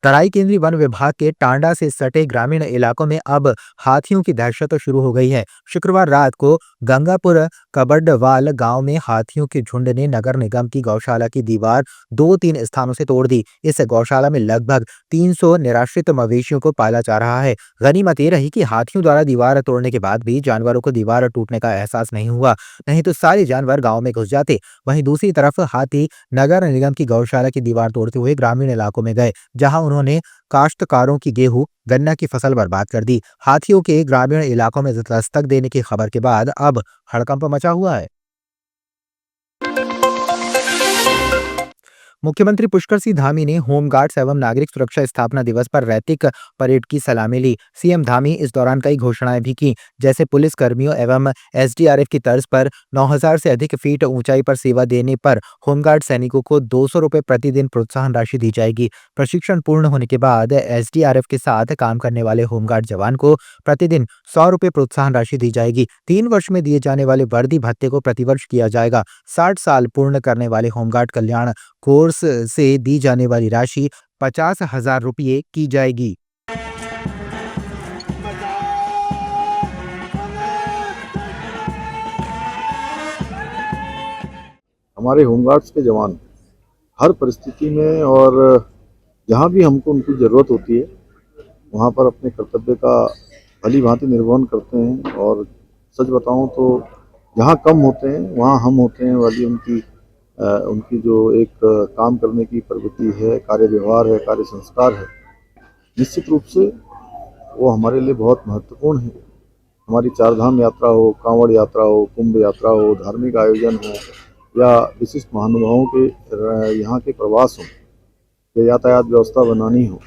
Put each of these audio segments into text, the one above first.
तराई केंद्रीय वन विभाग के टांडा से सटे ग्रामीण इलाकों में अब हाथियों की दहशत तो शुरू हो गई है। शुक्रवार रात को गंगापुर कबड्डवाल गांव में हाथियों के झुंड ने नगर निगम की गौशाला की दीवार 2-3 स्थानों से तोड़ दी। इस गौशाला में लगभग 300 निराश्रित मवेशियों को पाला जा रहा है। गनीमत ये रही कि हाथियों द्वारा दीवार तोड़ने के बाद भी जानवरों को दीवार टूटने का एहसास नहीं हुआ, नहीं तो सारे जानवर गांव में घुस जाते। वहीं दूसरी तरफ हाथी नगर निगम की गौशाला की दीवार तोड़ते हुए ग्रामीण इलाकों में गए, जहां उन्होंने काश्तकारों की गेहूं गन्ना की फसल बर्बाद कर दी। हाथियों के ग्रामीण इलाकों में दस्तक देने की खबर के बाद अब हड़कंप मचा हुआ है। मुख्यमंत्री पुष्कर सिंह धामी ने होमगार्ड्स एवं नागरिक सुरक्षा स्थापना दिवस पर रैतिक परेड की सलामी ली। सीएम धामी इस दौरान कई घोषणाएं भी की, जैसे पुलिस कर्मियों एवं एसडीआरएफ की तर्ज पर 9,000 से अधिक फीट ऊंचाई पर सेवा देने पर होमगार्ड सैनिकों को 200 रुपए प्रतिदिन प्रोत्साहन राशि दी जाएगी। प्रशिक्षण पूर्ण होने के बाद एसडीआरएफ के साथ काम करने वाले होमगार्ड जवान को प्रतिदिन 100 रुपए प्रोत्साहन राशि दी जाएगी। 3 वर्ष में दिए जाने वाले वर्दी भत्ते को प्रतिवर्ष किया जाएगा। 60 साल पूर्ण करने वाले होमगार्ड कल्याण कोर्स से दी जाने वाली राशि 50,000 रुपये की जाएगी। हमारे होमगार्ड्स के जवान हर परिस्थिति में और जहाँ भी हमको उनकी ज़रूरत होती है वहाँ पर अपने कर्तव्य का भली भांति निर्वहन करते हैं। और सच बताऊं तो जहाँ कम होते हैं वहाँ हम होते हैं वाली उनकी जो एक काम करने की प्रवृत्ति है, कार्य व्यवहार है, कार्य संस्कार है, निश्चित रूप से वो हमारे लिए बहुत महत्वपूर्ण है। हमारी चारधाम यात्रा हो, कांवड़ यात्रा हो, कुंभ यात्रा हो, धार्मिक आयोजन हो या विशिष्ट महानुभावों के यहाँ के प्रवास हो या यातायात व्यवस्था बनानी हो,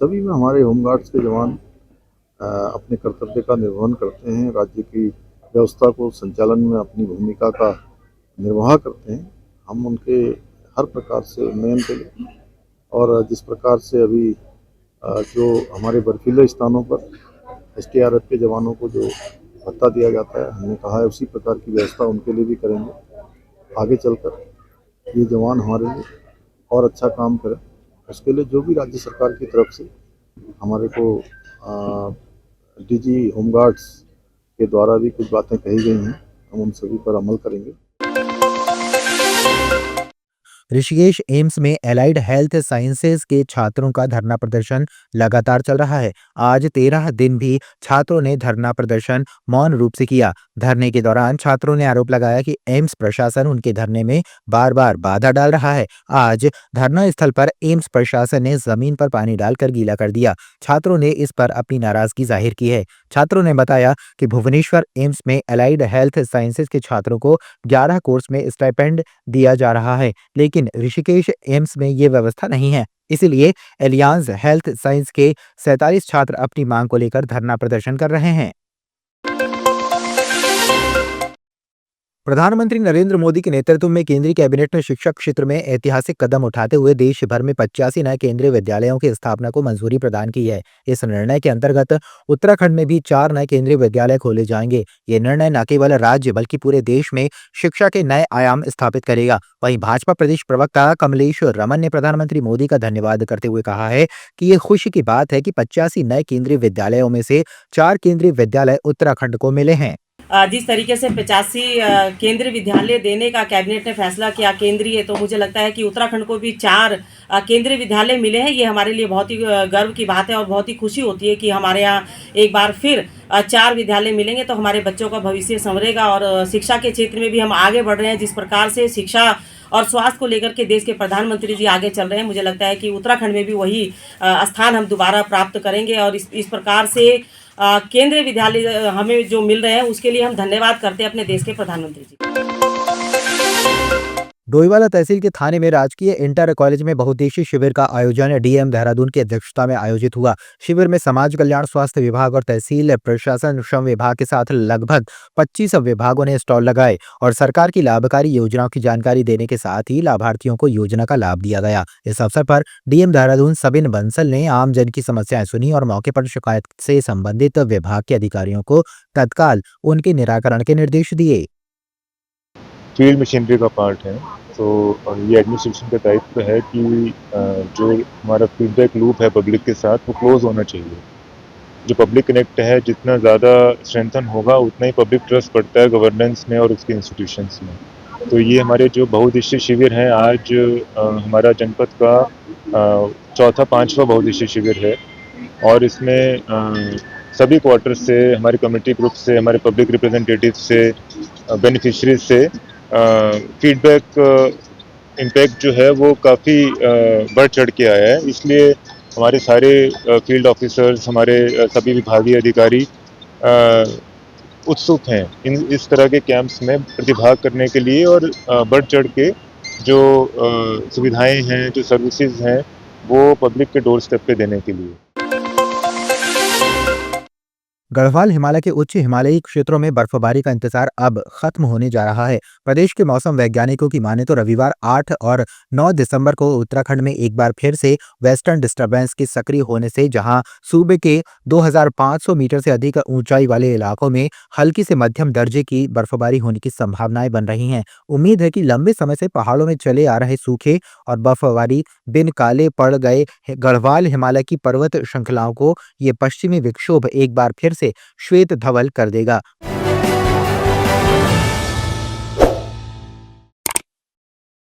सभी में हमारे होमगार्ड्स के जवान अपने कर्तव्य का निर्वहन करते हैं। राज्य की व्यवस्था को संचालन में अपनी भूमिका का निर्वाह करते हैं। हम उनके हर प्रकार से उन्नयन के लिए और जिस प्रकार से अभी जो हमारे बर्फीले स्थानों पर एसडीआरएफ के जवानों को जो भत्ता दिया जाता है, हमने कहा है उसी प्रकार की व्यवस्था उनके लिए भी करेंगे। आगे चलकर ये जवान हमारे लिए और अच्छा काम करें, उसके लिए जो भी राज्य सरकार की तरफ से हमारे को डीजी होमगार्ड्स के द्वारा भी कुछ बातें कही गई हैं, हम उन सभी पर अमल करेंगे। ऋषिकेश एम्स में एलाइड हेल्थ साइंसेज के छात्रों का धरना प्रदर्शन लगातार चल रहा है। आज 13 दिन भी छात्रों ने धरना प्रदर्शन मौन रूप से किया। धरने के दौरान छात्रों ने आरोप लगाया कि एम्स प्रशासन उनके धरने में बार बार बाधा डाल रहा है। आज धरना स्थल पर एम्स प्रशासन ने जमीन पर पानी डालकर गीला कर दिया। छात्रों ने इस पर अपनी नाराजगी जाहिर की है। छात्रों ने बताया कि भुवनेश्वर एम्स में एलाइड हेल्थ साइंसेज के छात्रों को 11 कोर्स में स्टाइपेंड दिया जा रहा है, लेकिन ऋषिकेश एम्स में ये व्यवस्था नहीं है। इसलिए एलियांस हेल्थ साइंस के 47 छात्र अपनी मांग को लेकर धरना प्रदर्शन कर रहे हैं। प्रधानमंत्री नरेंद्र मोदी के नेतृत्व में केंद्रीय कैबिनेट ने शिक्षा क्षेत्र में ऐतिहासिक कदम उठाते हुए देश भर में 85 नए केंद्रीय विद्यालयों की स्थापना को मंजूरी प्रदान की है। इस निर्णय के अंतर्गत उत्तराखंड में भी 4 नए केंद्रीय विद्यालय खोले जाएंगे। ये निर्णय न केवल राज्य बल्कि पूरे देश में शिक्षा के नए आयाम स्थापित करेगा। वहीं भाजपा प्रदेश प्रवक्ता कमलेश रमन ने प्रधानमंत्री मोदी का धन्यवाद करते हुए कहा है कि ये खुशी की बात है कि 85 नए केंद्रीय विद्यालयों में से 4 केंद्रीय विद्यालय उत्तराखंड को मिले हैं। जिस तरीके से 85 केंद्रीय विद्यालय देने का कैबिनेट ने फैसला किया केंद्रीय, तो मुझे लगता है कि उत्तराखंड को भी 4 केंद्रीय विद्यालय मिले हैं। ये हमारे लिए बहुत ही गर्व की बात है और बहुत ही खुशी होती है कि हमारे यहाँ एक बार फिर 4 विद्यालय मिलेंगे तो हमारे बच्चों का भविष्य संवरेगा। और शिक्षा के क्षेत्र में भी हम आगे बढ़ रहे हैं। जिस प्रकार से शिक्षा और स्वास्थ्य को लेकर के देश के प्रधानमंत्री जी आगे चल रहे हैं, मुझे लगता है कि उत्तराखंड में भी वही स्थान हम दोबारा प्राप्त करेंगे। और इस प्रकार से केंद्रीय विद्यालय हमें जो मिल रहे हैं उसके लिए हम धन्यवाद करते हैं अपने देश के प्रधानमंत्री जी। डोईवाला तहसील के थाने में राजकीय इंटर कॉलेज में बहुउद्देशीय शिविर का आयोजन डीएम देहरादून की अध्यक्षता में आयोजित हुआ। शिविर में समाज कल्याण, स्वास्थ्य विभाग और तहसील प्रशासन, श्रम विभाग के साथ लगभग 25 विभागों ने स्टॉल लगाए और सरकार की लाभकारी योजनाओं की जानकारी देने के साथ ही लाभार्थियों को योजना का लाभ दिया गया। इस अवसर पर डीएम देहरादून सबिन बंसल ने आम जन की समस्याएं सुनी और मौके पर शिकायत से संबंधित विभाग के अधिकारियों को तत्काल उनके निराकरण के निर्देश दिए। फील्ड मशीनरी का पार्ट है, तो ये एडमिनिस्ट्रेशन का दायित्व है कि जो हमारा फीडबैक लूप है पब्लिक के साथ वो क्लोज होना चाहिए। जो पब्लिक कनेक्ट है जितना ज़्यादा स्ट्रेंथन होगा उतना ही पब्लिक ट्रस्ट बढ़ता है गवर्नेंस में और उसके इंस्टीट्यूशंस में। तो ये हमारे जो बहुउद्देशीय शिविर हैं आज हमारा जनपद का चौथा 5वां बहुउद्देशीय शिविर है और इसमें सभी क्वार्टर से हमारे कम्युनिटी ग्रुप से हमारे पब्लिक रिप्रेजेंटेटिव से बेनिफिशरीज से फीडबैक इम्पैक्ट जो है वो काफ़ी बढ़ चढ़ के आया है। इसलिए हमारे सारे फील्ड ऑफिसर्स हमारे सभी विभागीय अधिकारी उत्सुक हैं इस तरह के कैंप्स में प्रतिभाग करने के लिए और बढ़ चढ़ के जो सुविधाएं हैं जो सर्विसेज हैं वो पब्लिक के डोर स्टेप पे देने के लिए। गढ़वाल हिमालय के उच्च हिमालयी क्षेत्रों में बर्फबारी का इंतजार अब खत्म होने जा रहा है। प्रदेश के मौसम वैज्ञानिकों की माने तो रविवार 8 और 9 दिसंबर को उत्तराखंड में एक बार फिर से वेस्टर्न डिस्टर्बेंस के सक्रिय होने से जहां सूबे के 2500 मीटर से अधिक ऊंचाई वाले इलाकों में हल्की से मध्यम दर्जे की बर्फबारी होने की संभावनाएं बन रही हैं। उम्मीद है कि लंबे समय से पहाड़ों में चले आ रहे सूखे और बर्फबारी बिन काले पड़ गए गढ़वाल हिमालय की पर्वत श्रृंखलाओं को ये पश्चिमी विक्षोभ एक बार फिर से श्वेत धवल कर देगा।